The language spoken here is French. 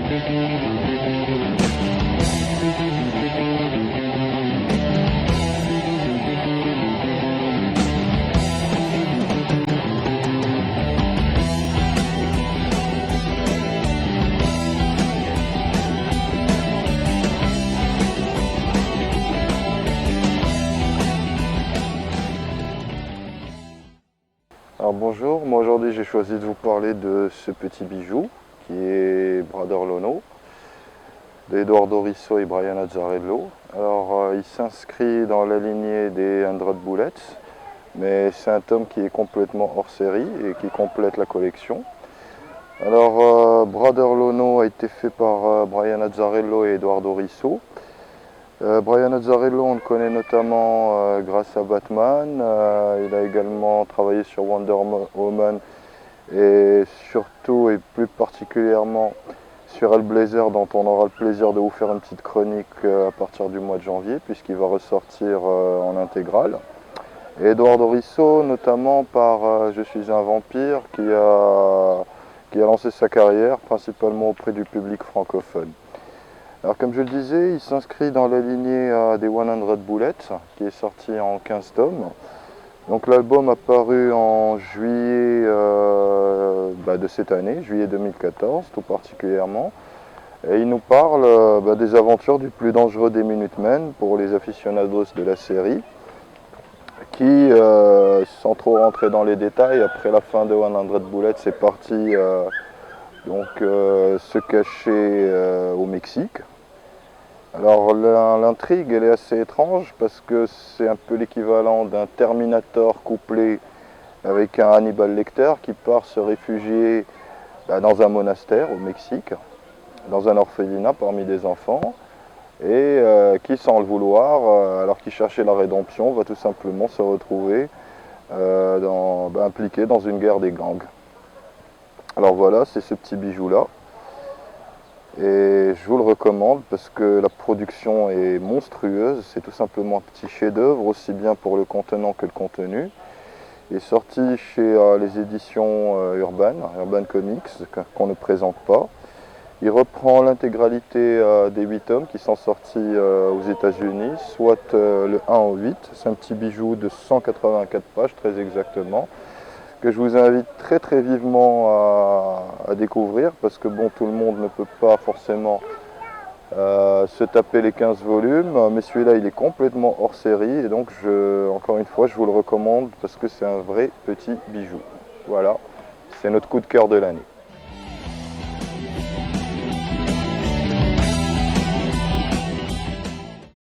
Alors bonjour, moi aujourd'hui j'ai choisi de vous parler de ce petit bijou qui est Brother Lono d'Edoardo Risso et Brian Azzarello. Alors il s'inscrit dans la lignée des 100 Bullets, mais c'est un tome qui est complètement hors série et qui complète la collection. Alors Brother Lono a été fait par Brian Azzarello et Edoardo Risso. Brian Azzarello, on le connaît notamment grâce à Batman. Il a également travaillé sur Wonder Woman et surtout et plus particulièrement sur Hellblazer, dont on aura le plaisir de vous faire une petite chronique à partir du mois de janvier, puisqu'il va ressortir en intégrale. Et Edoardo Risso, notamment par Je suis un vampire, qui a lancé sa carrière principalement auprès du public francophone. Alors comme je le disais, il s'inscrit dans la lignée des 100 Bullets, qui est sorti en 15 tomes. Donc l'album a paru en juillet de cette année, juillet 2014 tout particulièrement. Et il nous parle des aventures du plus dangereux des Minutemen pour les aficionados de la série, qui, sans trop rentrer dans les détails, après la fin de 100 Bullets, c'est parti se cacher au Mexique. Alors l'intrigue elle est assez étrange parce que c'est un peu l'équivalent d'un Terminator couplé avec un Hannibal Lecter qui part se réfugier dans un monastère au Mexique, dans un orphelinat parmi des enfants, et qui sans le vouloir, alors qu'il cherchait la rédemption, va tout simplement se retrouver impliqué dans une guerre des gangs. Alors voilà, c'est ce petit bijou là. Et je vous le recommande parce que la production est monstrueuse, c'est tout simplement un petit chef-d'œuvre, aussi bien pour le contenant que le contenu. Il est sorti chez les éditions Urban Comics, qu'on ne présente pas. Il reprend l'intégralité des 8 tomes qui sont sortis aux États-Unis, soit le 1 au 8. C'est un petit bijou de 184 pages très exactement, que je vous invite très vivement à découvrir, parce que bon, tout le monde ne peut pas forcément se taper les 15 volumes, mais celui-là il est complètement hors série, et donc encore une fois je vous le recommande parce que c'est un vrai petit bijou. Voilà, c'est notre coup de cœur de l'année.